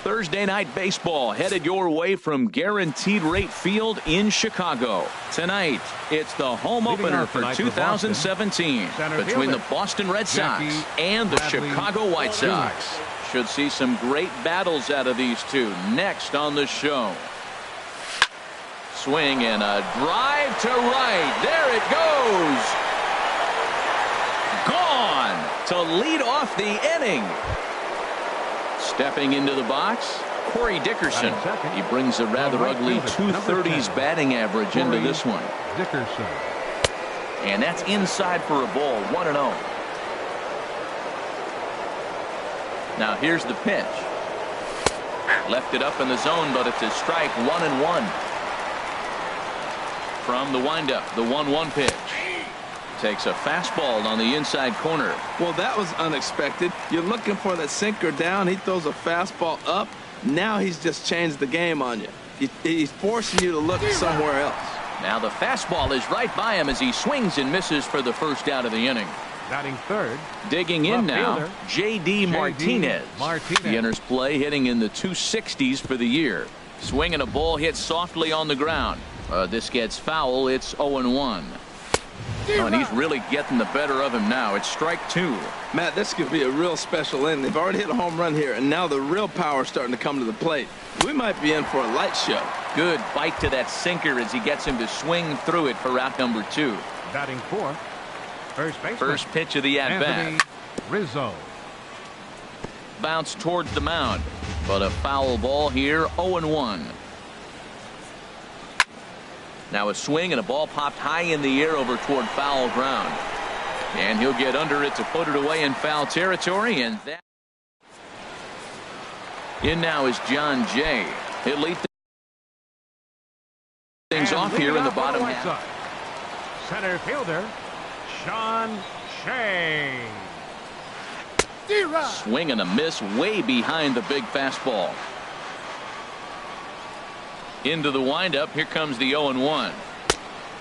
Thursday night baseball headed your way from Guaranteed Rate Field in Chicago. Tonight, it's the home opener for 2017 between the Boston Red Sox and the Chicago White Sox. Should see some great battles out of these two next on the show. Swing and a drive to right. There it goes. Gone to lead off the inning. Stepping into the box, Corey Dickerson. He brings a rather ugly 230s batting average into this one. Dickerson. And that's inside for a ball, 1-0. Now here's the pitch. Left it up in the zone, but it's a strike, 1-1. From the windup, the 1-1 pitch. Takes a fastball on the inside corner. Well, that was unexpected. You're looking for that sinker down. He throws a fastball up. Now he's just changed the game on you. He's forcing you to look somewhere else. Now the fastball is right by him as he swings and misses for the first out of the inning. Batting third. Digging in now, J.D. Martinez. He enters play hitting in the 260s for the year. Swinging a ball hit softly on the ground. This gets foul. It's 0-1. Oh, and he's really getting the better of him now. It's strike two. Matt, this could be a real special inning. They've already hit a home run here, and now the real power is starting to come to the plate. We might be in for a light show. Good bite to that sinker as he gets him to swing through it for out number two. Batting fourth. First pitch of the at-bat. Rizzo. Bounce towards the mound, but a foul ball here, 0-1. Now a swing and a ball popped high in the air over toward foul ground. And he'll get under it to put it away in foul territory. And that in now is John Jay. He'll lead things off here in the bottom half. Center fielder, Sean Shea. Swing and a miss way behind the big fastball. Into the windup. Here comes the 0-1.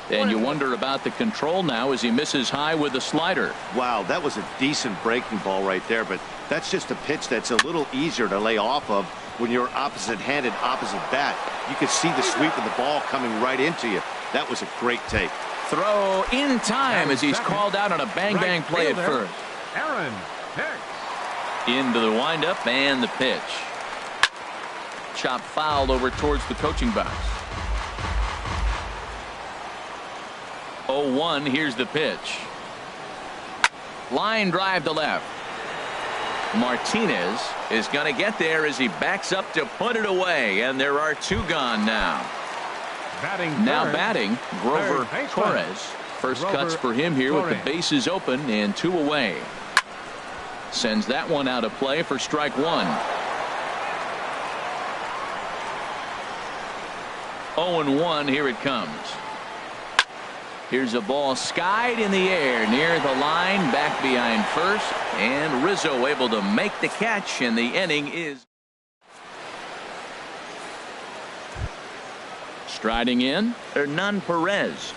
And you wonder about the control now as he misses high with the slider. Wow, that was a decent breaking ball right there, but that's just a pitch that's a little easier to lay off of when you're opposite-handed, opposite bat. You could see the sweep of the ball coming right into you. That was a great take. Throw in time as he's called out on a bang-bang play at first. Aaron Hicks. Into the windup and the pitch. Chop fouled over towards the coaching box. 0-1. Here's the pitch. Line drive to left. Martinez is going to get there as he backs up to put it away, and there are two gone now. Batting Grover Torres. First cuts for him here with the bases open and two away. Sends that one out of play for strike one. 0-1. Here it comes. Here's a ball skied in the air near the line, back behind first, and Rizzo able to make the catch, and the inning is striding in. Hernan Perez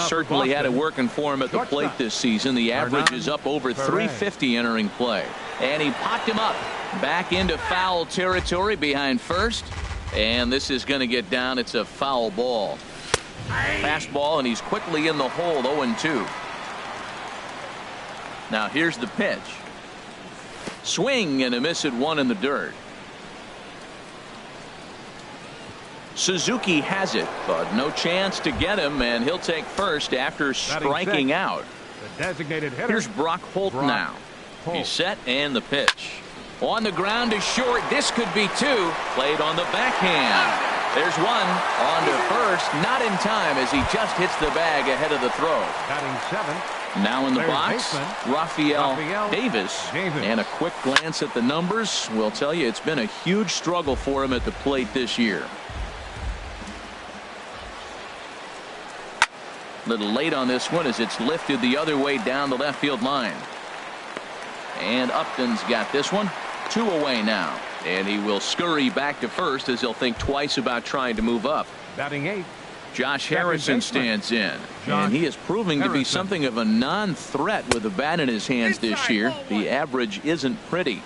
certainly had it working for him at the plate this season. The average is up over 350 entering play, and he popped him up back into foul territory behind first. And this is going to get down. It's a foul ball. Fastball, and he's quickly in the hole, 0-2. Now here's the pitch. Swing and a miss at one in the dirt. Suzuki has it, but no chance to get him, and he'll take first after striking out. The designated hitter. Here's Brock Holt now. He's set, and the pitch. On the ground is short. This could be two. Played on the backhand. There's one. On to first. Not in time as he just hits the bag ahead of the throw. Batting seventh. Now in the box, Rafael Davis. And a quick glance at the numbers will tell you it's been a huge struggle for him at the plate this year. A little late on this one as it's lifted the other way down the left field line. And Upton's got this one. Two away now, and he will scurry back to first as he'll think twice about trying to move up. Batting eighth. Josh Harrison stands in, and he is proving to be something of a non-threat with a bat in his hands this year. The average isn't pretty.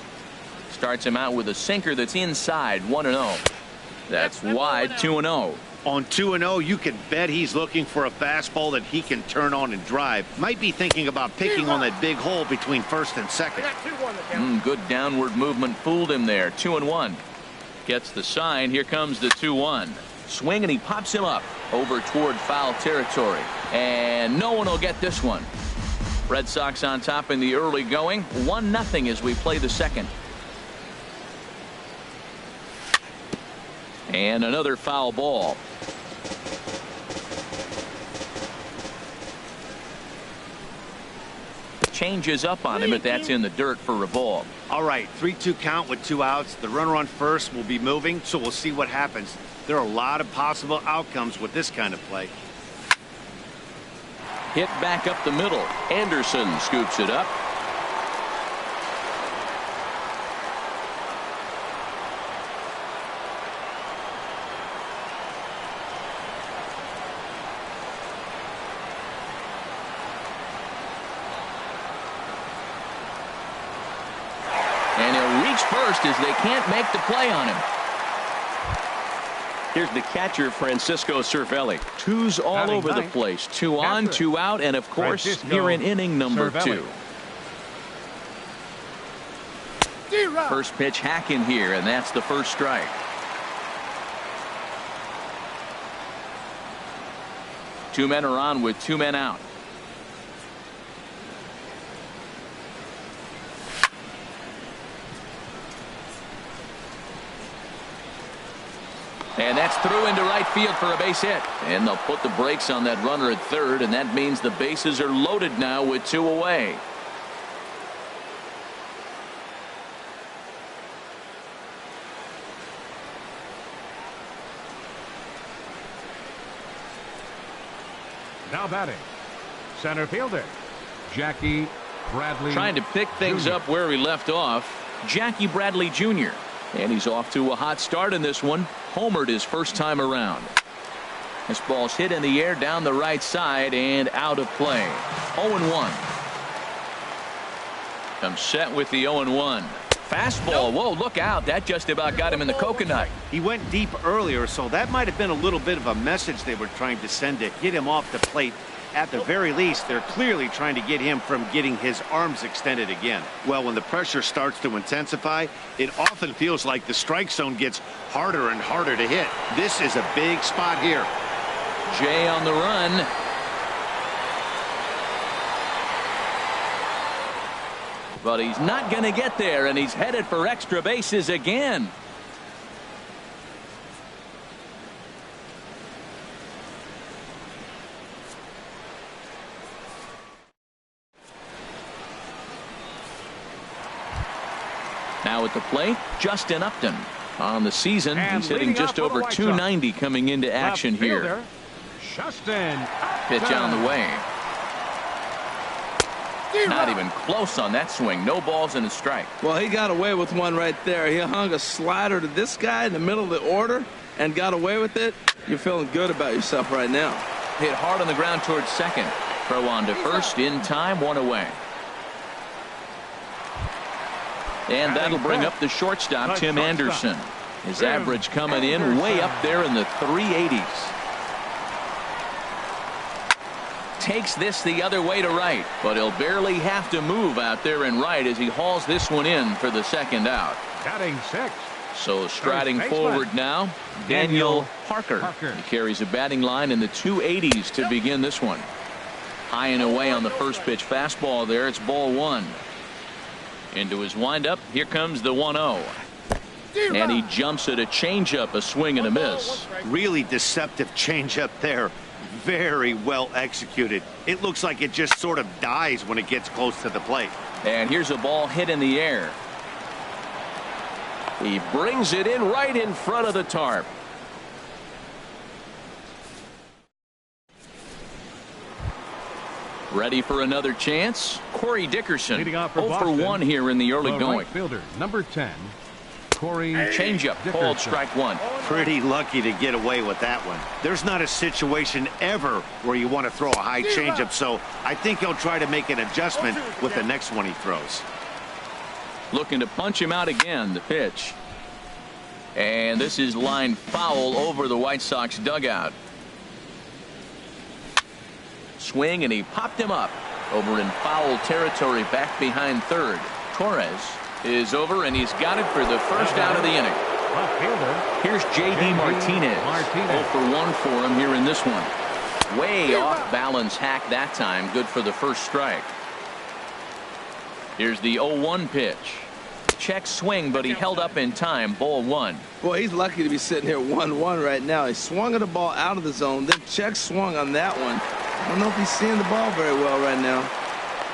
Starts him out with a sinker that's inside, 1-0. That's wide, 2-0. On 2-0, you can bet he's looking for a fastball that he can turn on and drive. Might be thinking about picking on that big hole between first and second. Good downward movement fooled him there. 2-1. Gets the sign. Here comes the 2-1. Swing, and he pops him up over toward foul territory. And no one will get this one. Red Sox on top in the early going. 1-0 as we play the second. And another foul ball. Changes up on him, but that's in the dirt for a ball. All right, 3-2 count with 2 outs. The runner on first will be moving, so we'll see what happens. There are a lot of possible outcomes with this kind of play. Hit back up the middle. Anderson scoops it up. And he'll reach first as they can't make the play on him. Here's the catcher, Francisco Cervelli. Twos all over the place. 2 on, 2 out, and of course, here in inning number 2. First pitch hacking here, and that's the first strike. Two men are on with 2 men out. And that's through into right field for a base hit. And they'll put the brakes on that runner at third, and that means the bases are loaded now with 2 away. Now batting, center fielder, Jackie Bradley. Trying to pick things up where he left off, Jackie Bradley Jr. And he's off to a hot start in this one. Homered his first time around. This ball's hit in the air down the right side and out of play. 0-1. I'm set with the 0-1. Fastball. Whoa, look out. That just about got him in the coconut. He went deep earlier, so that might have been a little bit of a message they were trying to send to get him off the plate. At the very least, they're clearly trying to get him from getting his arms extended again. Well, when the pressure starts to intensify, it often feels like the strike zone gets harder and harder to hit. This is a big spot here. Jay on the run. But he's not going to get there, and he's headed for extra bases again. Now at the plate, Justin Upton. On the season, he's hitting just over 290 coming into action here. Justin. Pitch on the way. Not even close on that swing. No balls and a strike. Well, he got away with one right there. He hung a slider to this guy in the middle of the order and got away with it. You're feeling good about yourself right now. Hit hard on the ground towards second. Throw on to first in time, 1 away. And that'll bring up the shortstop, Tim Anderson. His average coming in way up there in the 380s. Takes this the other way to right, but he'll barely have to move out there in right as he hauls this one in for the second out. Batting 6. So striding forward now, Daniel Harker. He carries a batting line in the 280s to begin this one. High and away on the first pitch fastball there. It's ball 1. Into his windup. Here comes the 1-0. And he jumps at a changeup, a swing and a miss. Really deceptive changeup there. Very well executed. It looks like it just sort of dies when it gets close to the plate. And here's a ball hit in the air. He brings it in right in front of the tarp. Ready for another chance? Corey Dickerson. 0 for 1 here in the early going. Right fielder, number 10, Changeup called strike one. Pretty lucky to get away with that one. There's not a situation ever where you want to throw a high changeup, so I think he'll try to make an adjustment with the next one he throws. Looking to punch him out again, the pitch. And this is line foul over the White Sox dugout. Swing, and he popped him up over in foul territory back behind third. Torres is over, and he's got it for the first out of the inning. Here's J.D. Martinez. 0 for 1 for him here in this one. Way off balance hack that time. Good for the first strike. Here's the 0-1 pitch. Check swing, but he held up in time. Ball one. Boy, he's lucky to be sitting here 1-1 right now. He swung at the ball out of the zone, then check swung on that one. I don't know if he's seeing the ball very well right now.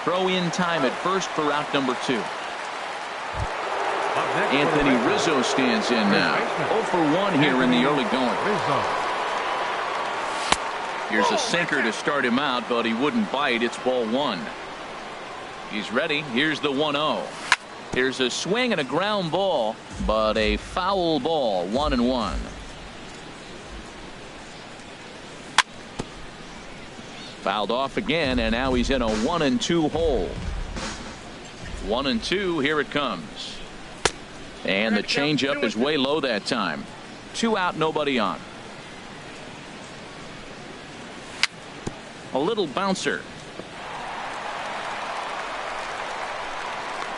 Throw in time at first for out number 2. Anthony Rizzo stands in now. 0 for 1 here in the early going. Here's a sinker to start him out, but he wouldn't bite. It's ball one. He's ready. Here's the 1-0. Here's a swing and a ground ball, but a foul ball. 1-1. Fouled off again, and now he's in a 1-2 hole. 1-2. Here it comes. And the changeup is way low that time. 2 out, nobody on. A little bouncer.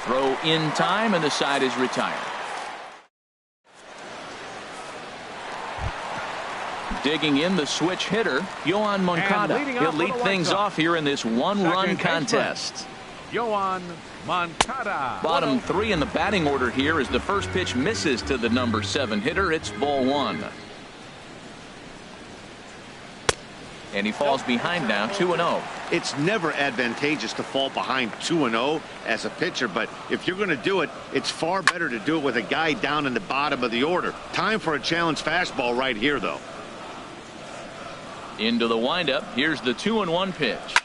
Throw in time, and the side is retired. Digging in the switch hitter, Yoan Moncada. He'll lead things off here in this one-run contest. Yoan Moncada. Bottom 3 in the batting order here as the first pitch misses to the number 7 hitter. It's ball one. And he falls behind now, 2-0. It's never advantageous to fall behind 2-0 as a pitcher, but if you're going to do it, it's far better to do it with a guy down in the bottom of the order. Time for a challenge fastball right here, though. Into the windup. Here's the 2-1 pitch.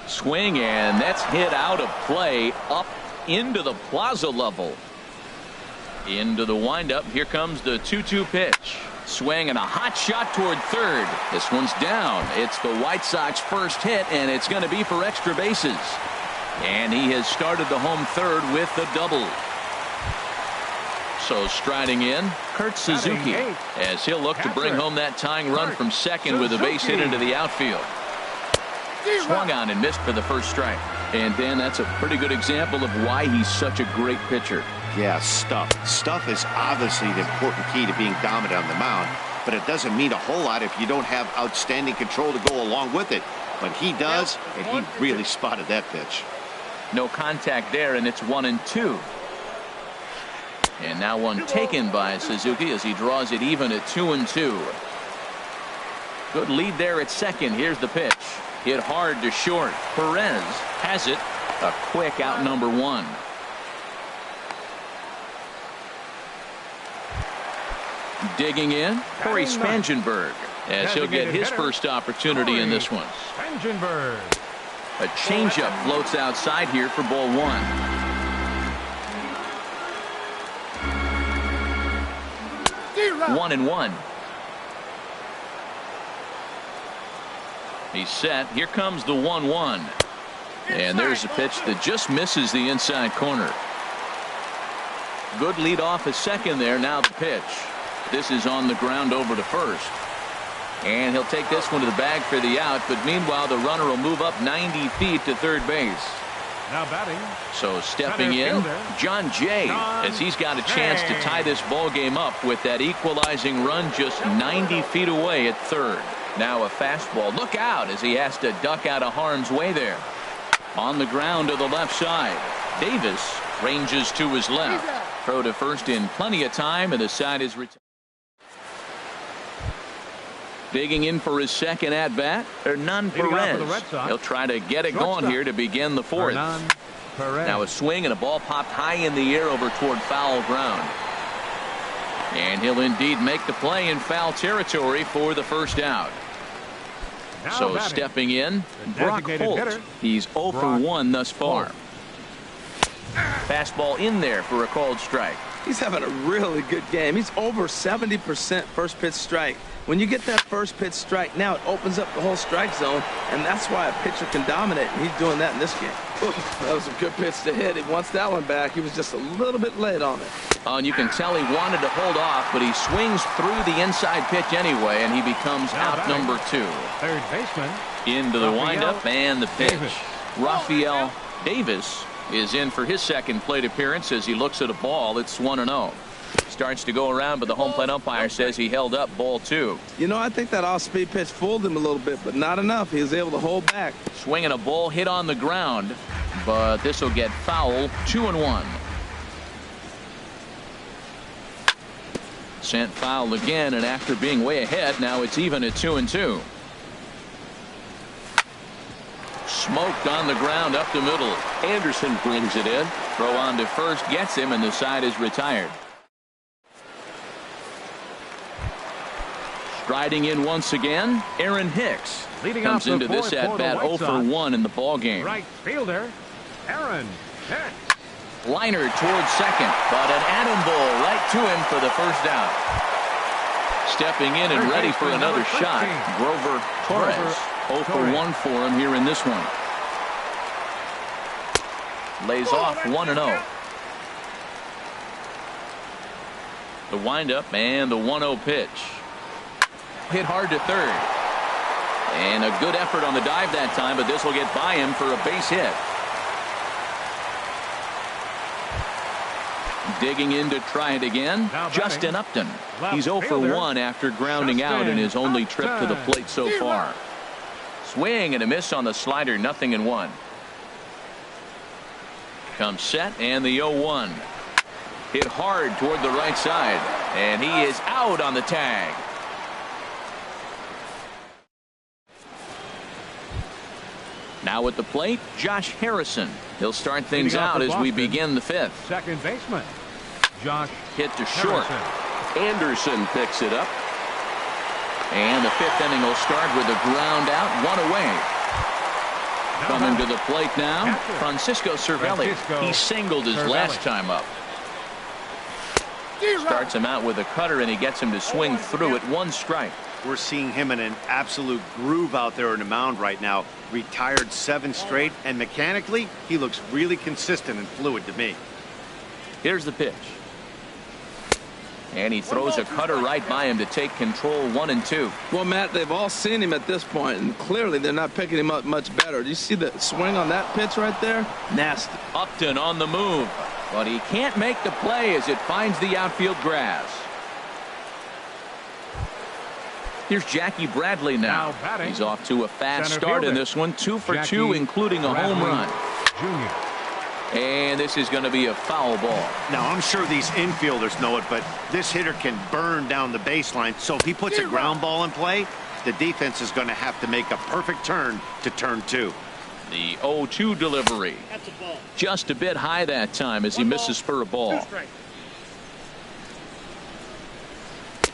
Swing, and that's hit out of play up into the plaza level. Into the windup. Here comes the 2-2 pitch. Swing and a hot shot toward third. This one's down. It's the White Sox first hit, and it's going to be for extra bases. And he has started the home third with the double. So striding in, Kurt Suzuki, as he'll look to bring home that tying run from second with a base hit into the outfield. Swung on and missed for the first strike. And Dan, that's a pretty good example of why he's such a great pitcher. Yeah, stuff. Stuff is obviously the important key to being dominant on the mound, but it doesn't mean a whole lot if you don't have outstanding control to go along with it. But he does, and he really spotted that pitch. No contact there, and it's 1-2. And now one taken by Suzuki as he draws it even at 2-2. Good lead there at second. Here's the pitch. Hit hard to short. Perez has it. A quick out number 1. Digging in, Corey Spangenberg, as he'll get his first opportunity in this one. A changeup floats outside here for ball one. One and one. He's set. Here comes the 1-1. And there's a pitch that just misses the inside corner. Good lead off at second there. Now the pitch. This is on the ground over to first. And he'll take this one to the bag for the out. But meanwhile, the runner will move up 90 feet to third base. Now batting. So stepping in, John Jay, as he's got a chance to tie this ball game up with that equalizing run just 90 feet away at third. Now a fastball. Look out as he has to duck out of harm's way there. On the ground to the left side. Davis ranges to his left. Throw to first in plenty of time, and the side is retired. Digging in for his second at bat, Hernan Perez. He'll try to get it going here to begin the fourth. Now a swing and a ball popped high in the air over toward foul ground. And he'll indeed make the play in foul territory for the first out. So stepping in, Brock Holt. He's 0 for 1 thus far. Fastball in there for a called strike. He's having a really good game. He's over 70% first pitch strike. When you get that first pitch strike, now it opens up the whole strike zone, and that's why a pitcher can dominate, and he's doing that in this game. Ooh, that was a good pitch to hit. He wants that one back. He was just a little bit late on it. And you can tell he wanted to hold off, but he swings through the inside pitch anyway, and he becomes out number 2. Third baseman. Into the windup and the pitch. Davis. Rafael Davis is in for his second plate appearance as he looks at a ball. It's 1-0. Starts to go around, but the home plate umpire says he held up ball 2. You know, I think that off-speed pitch fooled him a little bit, but not enough. He was able to hold back. Swinging a ball hit on the ground, but this will get foul. 2-1. Sent foul again, and after being way ahead, now it's even at 2-2. Smoked on the ground up the middle. Anderson brings it in. Throw on to first, gets him, and the side is retired. Striding in once again, Aaron Hicks Leading comes off into the this fourth for the at-bat White 0 for Sox. 1 in the ball game. Right fielder, Aaron Hicks. Liner towards second, but an atom ball right to him for the first out. Stepping in and ready for another shot, Grover Torres. 0 for 1 for him here in this one. Lays off 1-0. The windup and the 1-0 pitch. Hit hard to third. And a good effort on the dive that time, but this will get by him for a base hit. Digging in to try it again, Justin Upton. He's 0 for 1 after grounding out in his only trip to the plate so far. Swing and a miss on the slider, 0-1. Comes set and the 0-1. Hit hard toward the right side, and he is out on the tag. Now at the plate, Josh Harrison. He'll start things out as we begin the 5th. Second baseman, Josh Hit to short. Harrison. Anderson picks it up. And the 5th inning will start with a ground out, 1 away. Coming to the plate now, Francisco Cervelli. He singled his last time up. Starts him out with a cutter, and he gets him to swing through it. 1 strike. We're seeing him in an absolute groove out there on the mound right now. Retired 7 straight, and mechanically, he looks really consistent and fluid to me. Here's the pitch. And he throws a cutter right by him to take control. 1-2. Well, Matt, they've all seen him at this point, and clearly they're not picking him up much better. Do you see the swing on that pitch right there? Nasty. Upton on the move, but he can't make the play as it finds the outfield grass. Here's Jackie Bradley now. batting, He's off to a fast center start in fielder, this one. 2 for 2, Jackie including a home run. Jr. And this is going to be a foul ball. Now, I'm sure these infielders know it, but this hitter can burn down the baseline. So if he puts a ground ball in play, the defense is going to have to make a perfect turn to turn 2. The 0-2 delivery. Just a bit high that time as he misses for a ball.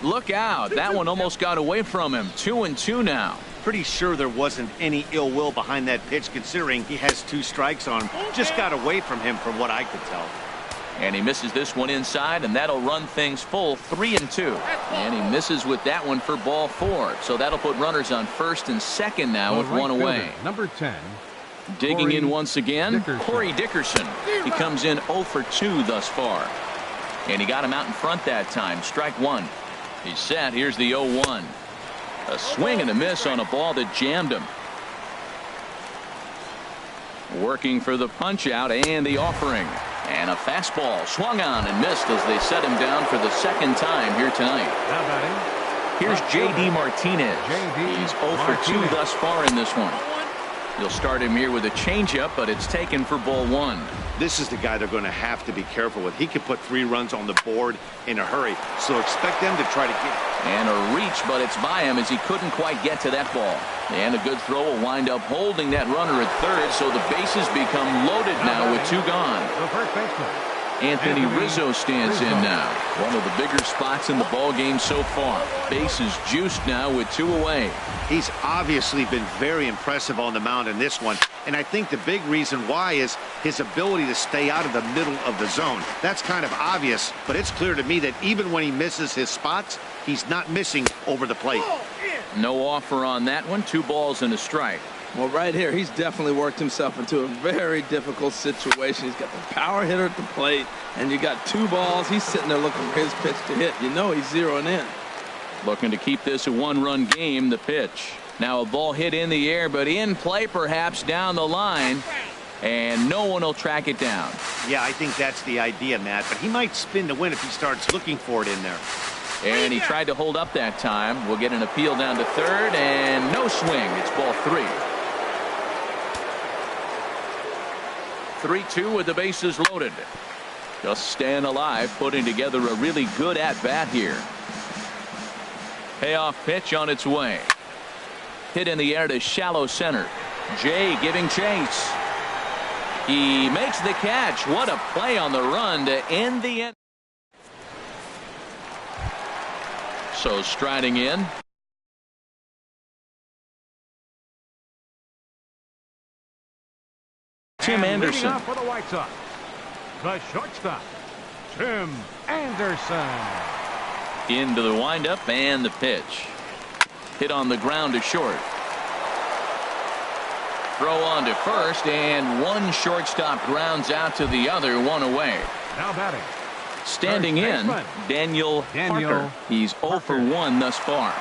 Look out. That one almost got away from him. 2-2 now. Pretty sure there wasn't any ill will behind that pitch, considering he has 2 strikes on him. Just got away from him from what I could tell. And he misses this one inside, and that'll run things full. 3-2. And he misses with that one for ball 4. So that'll put runners on first and second now with 1 away. Number 10. Digging in once again, Dickerson. Corey Dickerson. He comes in 0 for 2 thus far. And he got him out in front that time. Strike 1. He's set. Here's the 0-1. A swing and a miss on a ball that jammed him. Working for the punch out and the offering. And a fastball swung on and missed as they set him down for the second time here tonight. Now batting, Here's J.D. Martinez. He's 0 for 2 thus far in this one. You'll start him here with a changeup, but it's taken for ball 1. This is the guy they're going to have to be careful with. He could put 3 runs on the board in a hurry, so expect them to try to get. And a reach, but it's by him as he couldn't quite get to that ball. And a good throw will wind up holding that runner at third, so the bases become loaded now with 2 gone. the first baseman, Anthony Rizzo stands in now. One of the bigger spots in the ball game so far. Base is juiced now with 2 away. He's obviously been very impressive on the mound in this one, and I think the big reason why is his ability to stay out of the middle of the zone. That's kind of obvious, but it's clear to me that even when he misses his spots, he's not missing over the plate. No offer on that one. 2 balls and a strike. Well, right here, he's definitely worked himself into a very difficult situation. He's got the power hitter at the plate, and you got 2 balls. He's sitting there looking for his pitch to hit. You know he's zeroing in. Looking to keep this a 1-run game. The pitch. Now a ball hit in the air, but in play perhaps down the line, and no one will track it down. Yeah, I think that's the idea, Matt, but he might spin to win if he starts looking for it in there. And he tried to hold up that time. We'll get an appeal down to third, and no swing. It's ball 3. 3-2 with the bases loaded. Just staying alive, putting together a really good at-bat here. Payoff pitch on its way. Hit in the air to shallow center. Jay giving chase. He makes the catch. What a play on the run to end the end. So striding in. Tim Anderson. For the White Sox, the shortstop, Tim Anderson. Into the windup and the pitch. Hit on the ground to short. Throw on to first, and one shortstop grounds out to the other, 1 away. Now batting. Standing in, Daniel Parker. He's 0 for 1 thus far.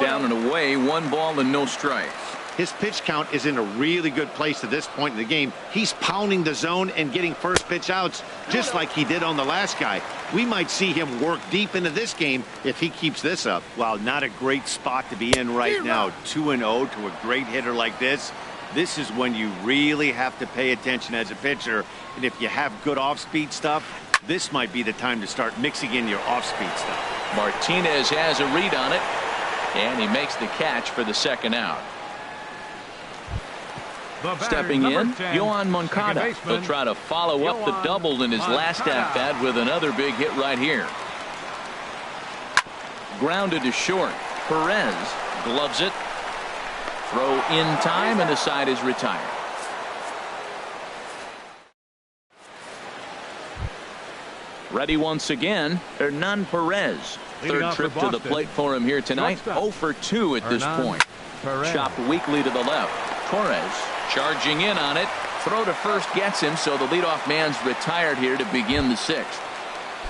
Down and away, 1 ball and no strikes. His pitch count is in a really good place at this point in the game. He's pounding the zone and getting first pitch outs just like he did on the last guy. We might see him work deep into this game if he keeps this up. Well, not a great spot to be in right now. 2-0 to a great hitter like this. This is when you really have to pay attention as a pitcher. And if you have good off-speed stuff, this might be the time to start mixing in your off-speed stuff. Martinez has a read on it, and he makes the catch for the second out. Stepping in, Yohan Moncada. He'll try to follow up the double in his last at-bat with another big hit right here. Grounded to short. Perez gloves it. Throw in time, and the side is retired. Ready once again, Hernan Perez. Third trip to the plate for him here tonight. 0 for 2 at this point. Chopped weakly to the left. Torres charging in on it. Throw to first gets him, so the leadoff man's retired here to begin the 6th.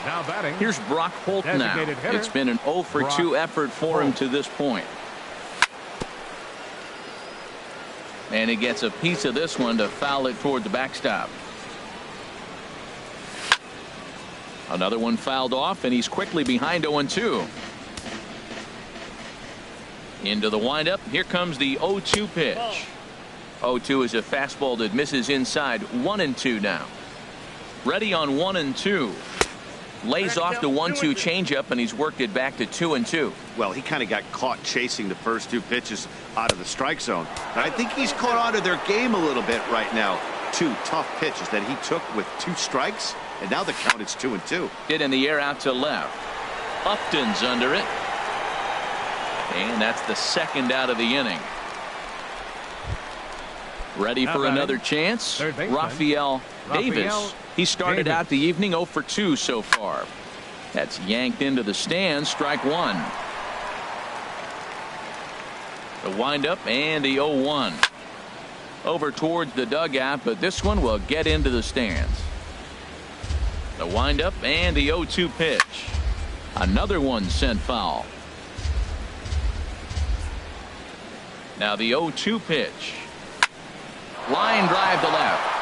Now batting. Here's Brock Holt now. It's been an 0 for 2 effort for him to this point. And he gets a piece of this one to foul it toward the backstop. Another one fouled off, and he's quickly behind 0-2. Into the windup. Here comes the 0-2 pitch. 0-2 is a fastball that misses inside. 1-2 now. Ready on 1-2. Lays off the 1-2 changeup, and he's worked it back to 2-2. Well, he kind of got caught chasing the first 2 pitches out of the strike zone. But I think he's caught on to their game a little bit right now. 2 tough pitches that he took with 2 strikes, and now the count is 2-2. Hit in the air out to left. Upton's under it. And that's the second out of the inning. Ready for another chance. Rafael Davis. He started out the evening 0 for 2 so far. That's yanked into the stands. Strike 1. The windup and the 0-1. Over towards the dugout, but this one will get into the stands. The windup and the 0-2 pitch. Another one sent foul. Now the 0-2 pitch. Line drive to left.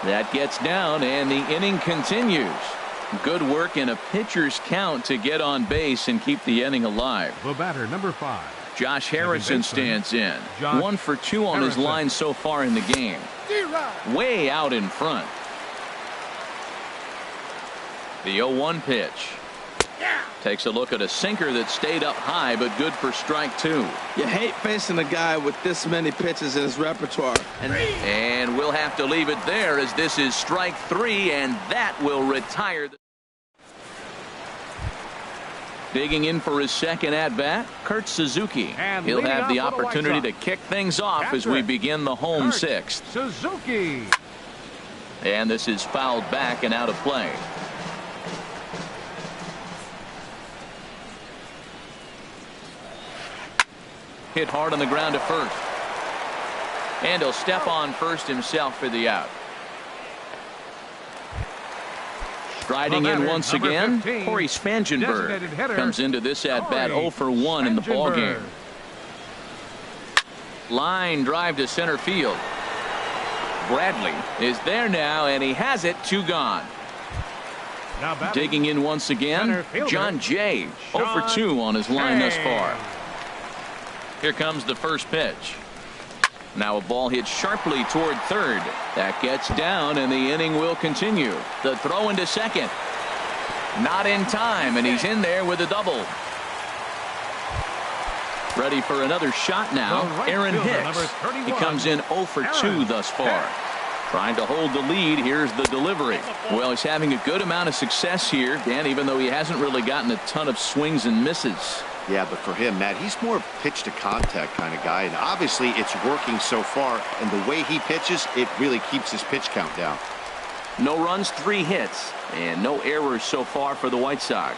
That gets down, and the inning continues. Good work in a pitcher's count to get on base and keep the inning alive. The batter, number 5. Josh Harrison stands in. 1 for 2 on his line so far in the game. Way out in front. The 0-1 pitch. Takes a look at a sinker that stayed up high, but good for strike two. You hate facing a guy with this many pitches in his repertoire. And we'll have to leave it there, as this is strike three, and that will retire. Digging in for his second at-bat, Kurt Suzuki. And he'll have the off for the opportunity White to Sox. kick things off as Catcher, we begin the home Kurt sixth. Suzuki. And this is fouled back and out of play. Hit hard on the ground to first. And he'll step on first himself for the out. Striding in once number again, 15, Corey designated Spangenberg hitter, comes into this at-bat Corey 0 for 1 in the ballgame. Spangenberg. Line drive to center field. Bradley is there now, and he has it. 2 gone. Now batting, Digging in once again, center fielder, John Jay. 0 for 2 on his line thus far. Here comes the first pitch. Now a ball hit sharply toward third. That gets down, and the inning will continue. The throw into second. Not in time, and he's in there with a double. Ready for another shot now, The right Aaron fielder, Hicks. number 31, He comes in 0 for 2 Aaron thus far. Hicks. Trying to hold the lead. Here's the delivery. Well, he's having a good amount of success here, Dan, even though he hasn't really gotten a ton of swings and misses. Yeah, but for him, Matt, he's more pitch to contact kind of guy, and obviously it's working so far, and the way he pitches, it really keeps his pitch count down. No runs, 3 hits, and no errors so far for the White Sox.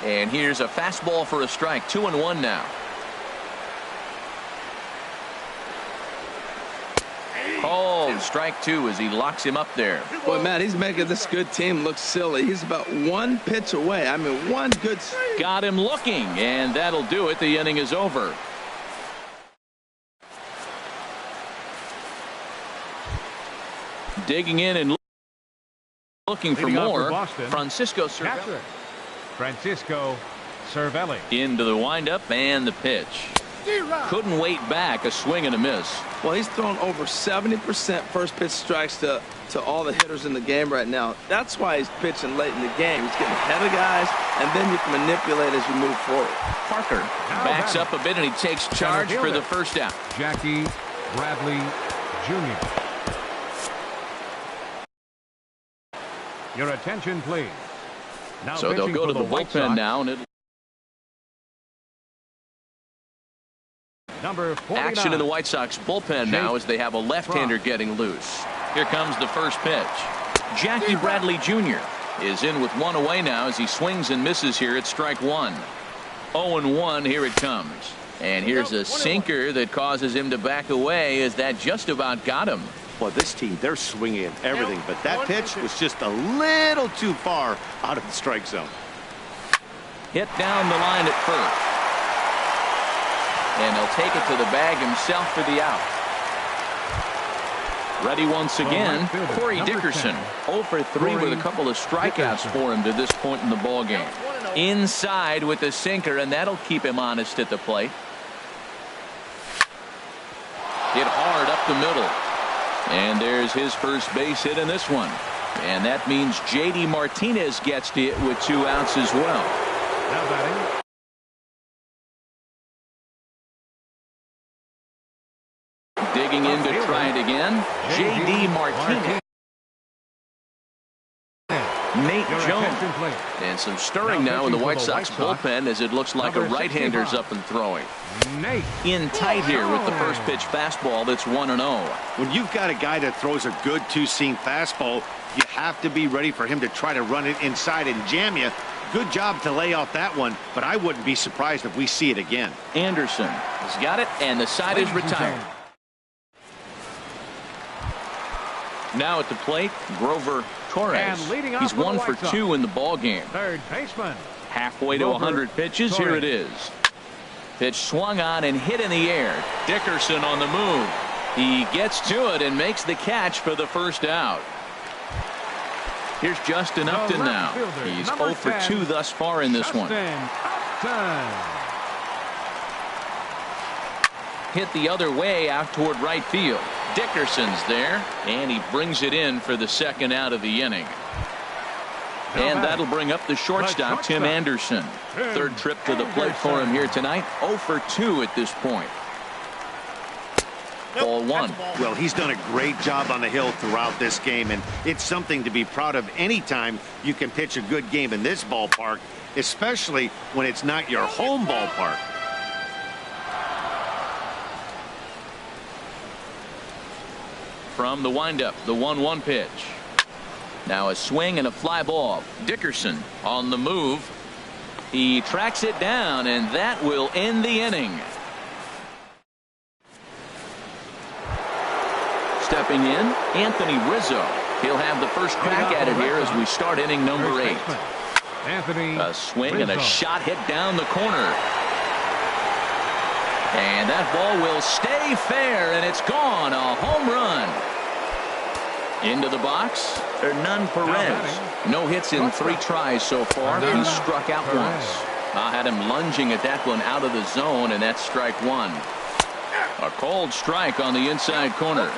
And here's a fastball for a strike. 2-1 now. Called strike 2 as he locks him up there. Boy, Matt, he's making this good team look silly. He's about 1 pitch away. I mean, 1 good swing. Got him looking, and that'll do it. The inning is over. Digging in and looking for Leading off for more, Boston, Francisco Cervelli. catcher, Francisco Cervelli. Into the windup and the pitch. Couldn't wait back. A swing and a miss. Well, he's thrown over 70% first pitch strikes to all the hitters in the game right now. That's why he's pitching late in the game. He's getting ahead of guys, and then you can manipulate as you move forward. Parker backs up a bit, and he takes charge for the first out. Jackie Bradley Jr. Your attention, please. Now So they'll pitching go for to the White bullpen Sox, now, and number 49. action in the White Sox bullpen now as they have a left-hander getting loose. Here comes the first pitch. Jackie Bradley Jr. is in with 1 away now as he swings and misses here at strike 1. 0-1, here it comes. And here's a sinker that causes him to back away, as that just about got him. Well, this team, they're swinging at everything, but that pitch was just a little too far out of the strike zone. Hit down the line at first. And he'll take it to the bag himself for the out. Ready once again, right fielder, Corey number Dickerson. 10. 0 for 3 with a couple of strikeouts Dickerson. for him to this point in the ballgame. Inside with the sinker, and that'll keep him honest at the plate. Hit hard up the middle. And there's his first base hit in this one. And that means J.D. Martinez gets to it with 2 outs as well. Now batting, Digging in to try it again, J.D. Martinez. Nate your Jones. attention, please. And some stirring now in the White Sox bullpen, as it looks like a Number right-hander's 65. up and throwing. Nate In tight here with the Jones. first pitch fastball that's 1-0. When you've got a guy that throws a good 2-seam fastball, you have to be ready for him to try to run it inside and jam you. Good job to lay off that one, but I wouldn't be surprised if we see it again. Anderson has got it, and the side is Ladies and retired. gentlemen. Now at the plate, Grover Torres. And leading off He's for the 1 for White Sox. 2 in the ballgame. Third baseman. Halfway to Grover 100 pitches. Torres. Here it is. Pitch swung on and hit in the air. Dickerson on the move. He gets to it and makes the catch for the first out. Here's Justin Upton now. fielder, He's number 0 for 10, 2 thus far in this one. Justin Upton. Hit the other way out toward right field. Dickerson's there, and he brings it in for the second out of the inning. And that'll bring up the shortstop, Tim Anderson. Third trip to the plate for him here tonight. 0 for 2 at this point. Ball one. Well, he's done a great job on the hill throughout this game, and it's something to be proud of anytime you can pitch a good game in this ballpark, especially when it's not your home ballpark. From the windup, the 1-1 pitch. Now a swing and a fly ball. Dickerson on the move. He tracks it down, and that will end the inning. Stepping in, Anthony Rizzo. He'll have the first crack at it here as we start inning number 8. A swing and a shot hit down the corner. And that ball will stay fair, and it's gone. A home run. Into the box, Hernan Perez. No hits in 3 tries so far. He struck out once. I had him lunging at that one out of the zone, and that's strike 1. A cold strike on the inside corner.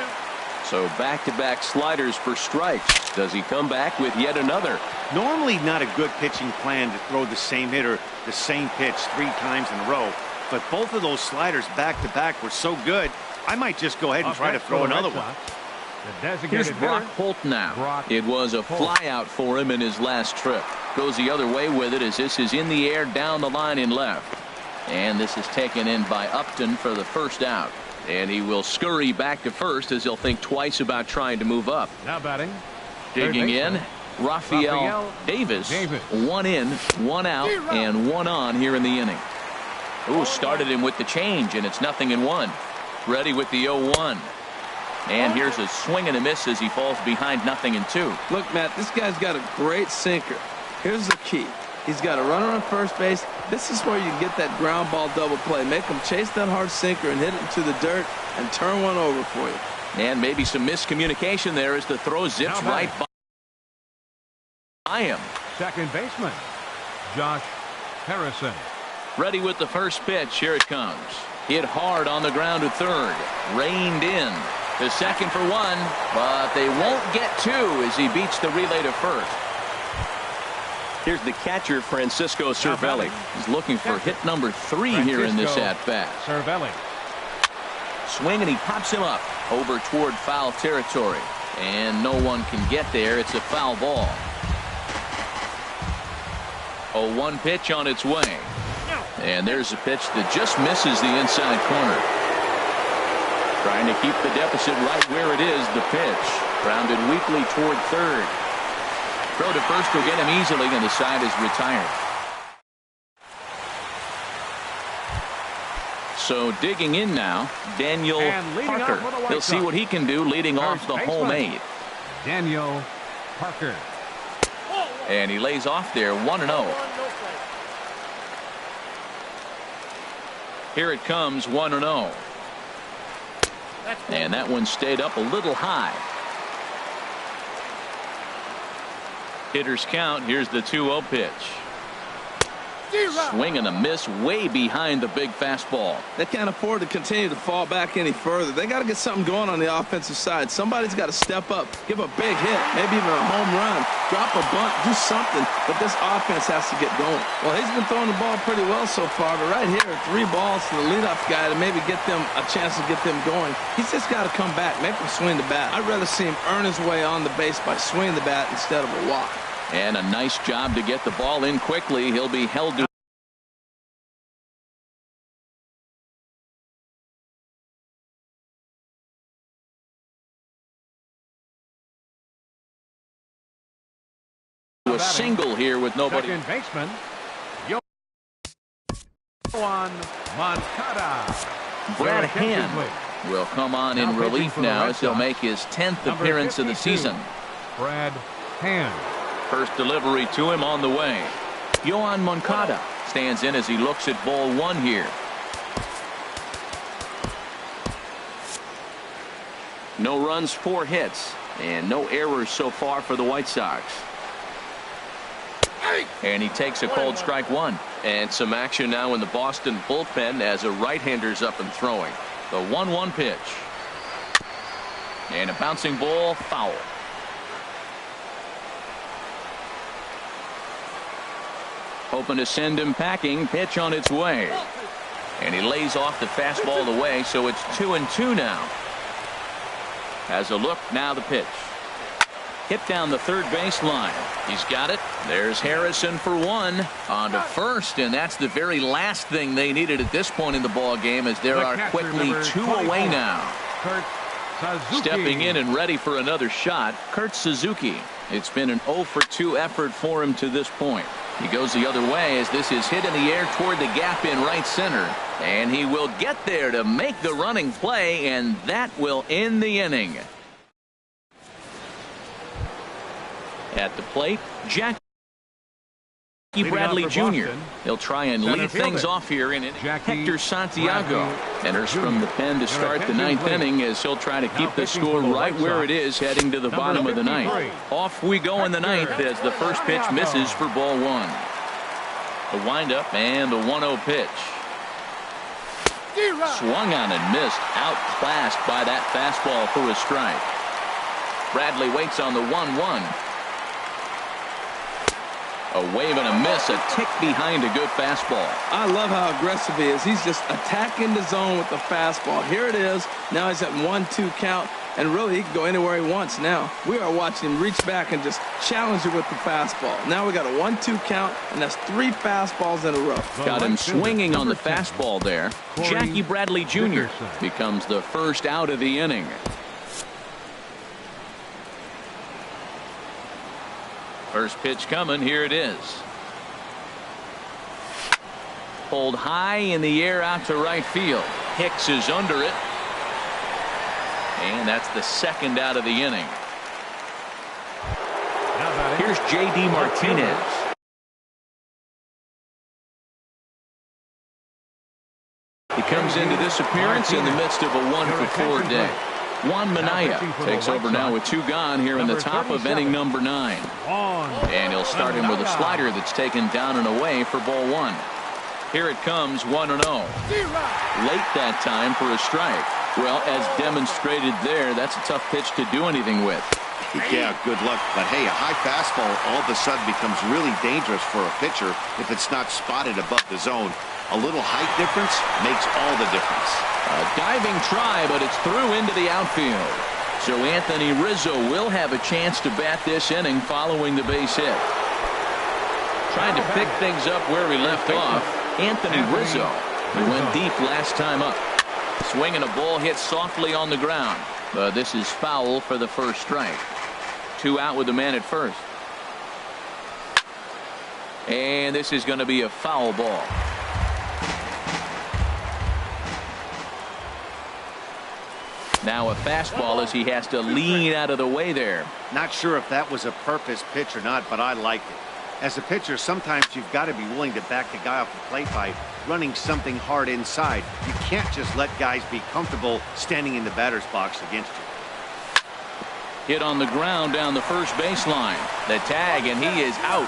So back-to-back sliders for strikes. Does he come back with yet another? Normally not a good pitching plan to throw the same hitter the same pitch 3 times in a row, but both of those sliders back-to-back were so good, I might just go ahead and try to throw another one. Here's Brock Holt now. It was a flyout for him in his last trip. Goes the other way with it as this is in the air down the line in left. And this is taken in by Upton for the first out. And he will scurry back to first as he'll think twice about trying to move up. Now batting. Digging in, Rafael Davis. 1 in, 1 out, and 1 on here in the inning. Ooh, started him with the change, and it's 0-1. Ready with the 0-1. And here's a swing and a miss as he falls behind 0-2. Look, Matt, this guy's got a great sinker. Here's the key. He's got a runner on first base. This is where you get that ground ball double play. Make him chase that hard sinker and hit it into the dirt and turn one over for you. And maybe some miscommunication there as the throw zips right by him. Second baseman, Josh Harrison. Ready with the first pitch. Here it comes. Hit hard on the ground to third. Reined in. To second for 1, but they won't get 2 as he beats the relay to first. Here's the catcher, Francisco Cervelli. He's looking for hit number 3 here in this at-bat. Cervelli. Swing, and he pops him up over toward foul territory. And no one can get there. It's a foul ball. A 1 pitch on its way. And there's a pitch that just misses the inside corner. Trying to keep the deficit right where it is. The pitch grounded weakly toward third. Throw to first will get him easily, and the side is retired. So digging in now, Daniel Parker. He'll see what he can do leading off the home 8. Daniel Parker. And he lays off there 1-0. Here it comes, 1-0. And that one stayed up a little high. Hitters count. Here's the 2-0 pitch. Swing and a miss way behind the big fastball. They can't afford to continue to fall back any further. They got to get something going on the offensive side. Somebody's got to step up, give a big hit, maybe even a home run, drop a bunt, do something. But this offense has to get going. Well, he's been throwing the ball pretty well so far, but right here, 3 balls to the leadoff guy to maybe get them a chance to get them going. He's just got to come back, make him swing the bat. I'd rather see him earn his way on the base by swinging the bat instead of a walk. And a nice job to get the ball in quickly. He'll be held to a single here with nobody. Second baseman, Yoan Moncada. Brad Hand will come on in relief now as he'll make his 10th appearance of the season. Brad Hand. First delivery to him on the way. Yoan Moncada stands in as he looks at ball 1 here. No runs, 4 hits, and no errors so far for the White Sox. And he takes a cold strike 1. And some action now in the Boston bullpen as a right-hander's up and throwing. The 1-1 pitch. And a bouncing ball, foul. Hoping to send him packing. Pitch on its way. And he lays off the fastball away, so it's 2-2 now. Has a look, now the pitch. Hit down the third baseline. He's got it. There's Harrison for one. On to first, and that's the very last thing they needed at this point in the ball game, as there are quickly 2 away now. Stepping in and ready for another shot, Kurt Suzuki. It's been an 0 for 2 effort for him to this point. He goes the other way as this is hit in the air toward the gap in right center. And he will get there to make the running play, and that will end the inning. At the plate, Jackie Bradley Jr. He'll try and lead things off here in Hector Santiago enters from the pen to start the 9th inning, as he'll try to keep the score right where it is heading to the bottom of the 9th. Off we go in the 9th as the first pitch misses for ball 1. The windup and the 1-0 pitch. Swung on and missed, outclassed by that fastball for a strike. Bradley waits on the 1-1. A wave and a miss, a tick behind a good fastball. I love how aggressive he is. He's just attacking the zone with the fastball. Here it is. Now he's at 1-2 count, and really he can go anywhere he wants now. We are watching him reach back and just challenge it with the fastball. Now we got a 1-2 count, and that's 3 fastballs in a row. Got him swinging on the fastball there. Jackie Bradley Jr. becomes the first out of the inning. First pitch coming. Here it is. Pulled high in the air out to right field. Hicks is under it. And that's the second out of the inning. Here's J.D. Martinez. He comes into this appearance in the midst of a 1-for-4 day. Juan Minaya takes over now with 2 gone here in the top of inning number 9. And he'll start him with a slider that's taken down and away for ball 1. Here it comes, 1-0. Late that time for a strike. Well, as demonstrated there, that's a tough pitch to do anything with. Yeah, good luck. But hey, a high fastball all of a sudden becomes really dangerous for a pitcher if it's not spotted above the zone. A little height difference makes all the difference. A diving try, but it's through into the outfield. So Anthony Rizzo will have a chance to bat this inning following the base hit. Trying to pick things up where we left off. Anthony Rizzo, who went deep last time up. Swinging a ball hit softly on the ground. But this is foul for the first strike. 2 out with the man at first. And this is going to be a foul ball. Now a fastball as he has to lean out of the way there. Not sure if that was a purpose pitch or not, but I liked it. As a pitcher, sometimes you've got to be willing to back the guy off the plate by running something hard inside. You can't just let guys be comfortable standing in the batter's box against you. Hit on the ground down the first baseline. The tag, and he is out.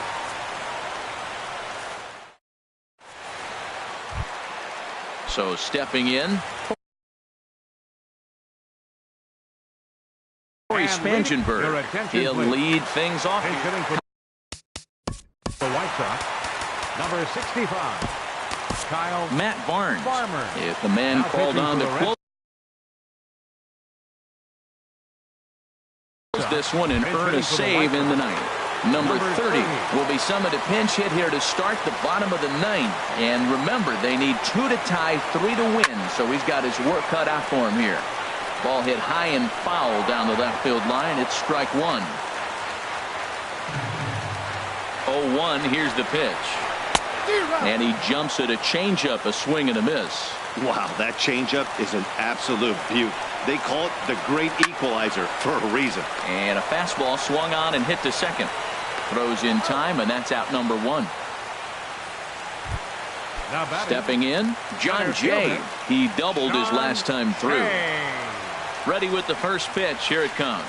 So stepping in, Spangenberg. He'll lead things off. The White Sox, number 65, Kyle Matt Barnes. Farmer. If the man called on to close this one and earn a save in the 9th. Number 30 will be summoned a pinch hit here to start the bottom of the 9th. And remember, they need 2 to tie, 3 to win. So he's got his work cut out for him here. Ball hit high and foul down the left field line. It's strike 1. 0-1. Here's the pitch. And he jumps at a changeup, a swing and a miss. Wow, that changeup is an absolute beaut. They call it the great equalizer for a reason. And a fastball swung on and hit to second. Throws in time, and that's out number 1. Stepping in, John Jay. He doubled his last time through. Ready with the first pitch. Here it comes.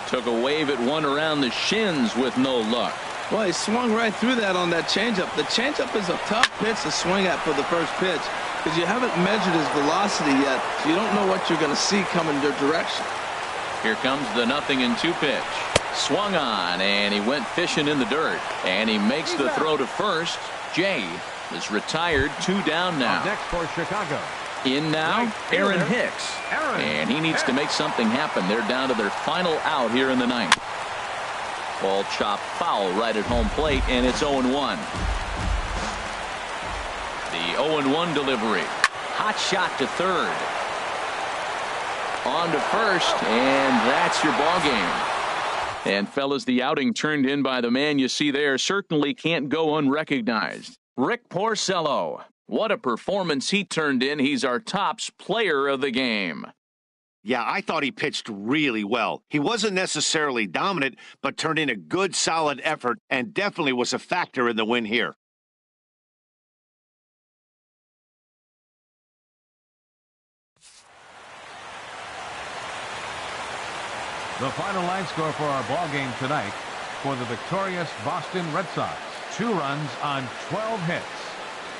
Took a wave at one around the shins with no luck. Well, he swung right through that on that changeup. The changeup is a tough pitch to swing at for the first pitch because you haven't measured his velocity yet, so you don't know what you're going to see coming your direction. Here comes the 0-2 pitch. Swung on, and he went fishing in the dirt. And he makes the throw to first. Jay is retired. 2 down now. Next for Chicago. In now, Aaron Hicks. And he needs to make something happen. They're down to their final out here in the 9th. Ball chopped foul right at home plate, and it's 0-1. The 0-1 delivery. Hot shot to third. On to first, and that's your ball game. And fellas, the outing turned in by the man you see there certainly can't go unrecognized. Rick Porcello. What a performance he turned in. He's our tops player of the game. Yeah, I thought he pitched really well. He wasn't necessarily dominant, but turned in a good, solid effort and definitely was a factor in the win here. The final line score for our ball game tonight for the victorious Boston Red Sox. 2 runs on 12 hits.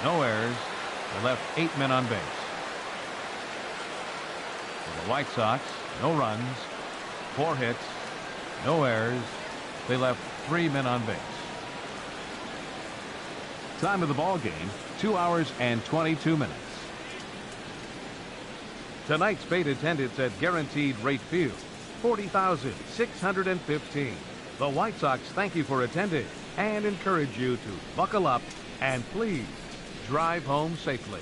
No errors. They left 8 men on base. For the White Sox, no runs, 4 hits, no errors. They left 3 men on base. Time of the ball game, 2 hours and 22 minutes. Tonight's paid attendance at Guaranteed Rate Field, 40,615. The White Sox thank you for attending and encourage you to buckle up and please drive home safely.